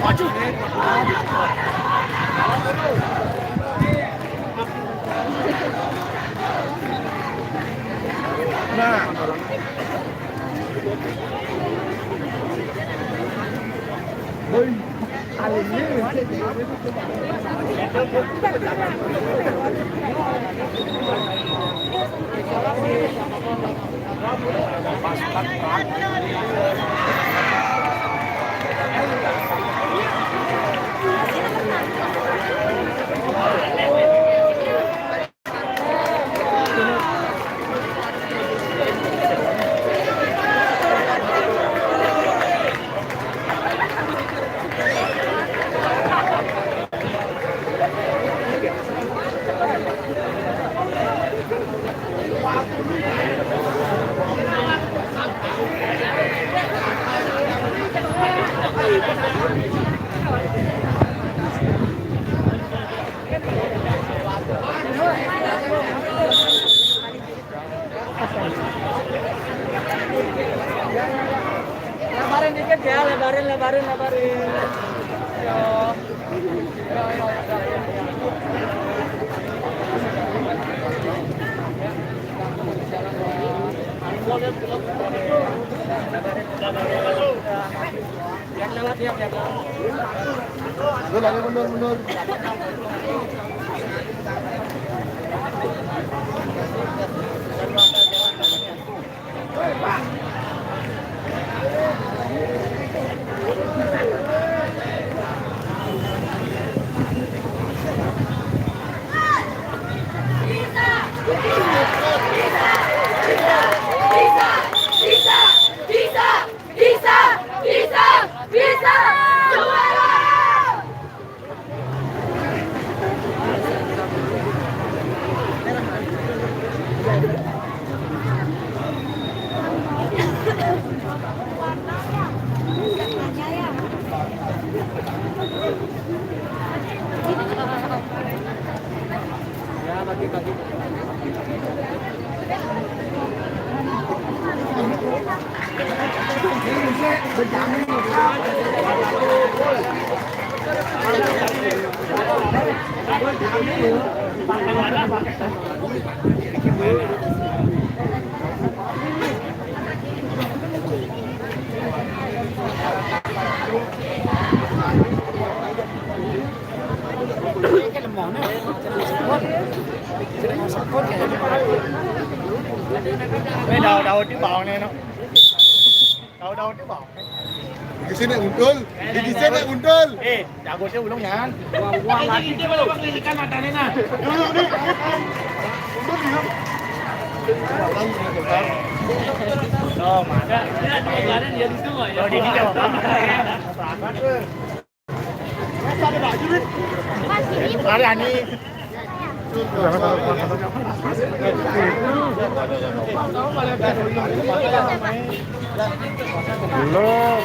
Maju. Nah. Ôi, kali ini. Lebarin dikit ya, lebarin. Yo. Yang lewat ya. Mundur. Bisa. Juara! Ya, bagi-bagi. Đầu cái bò này nó. Đầu cái bò. Di sini undul, di sini undul. Jago saya ulung ya. Wah lagi. Ini belum pakai ikan matanya nah. Undul nih. Oh, maka kemarin dia di situ ya. Oh, di sini kan. Hari ini belum.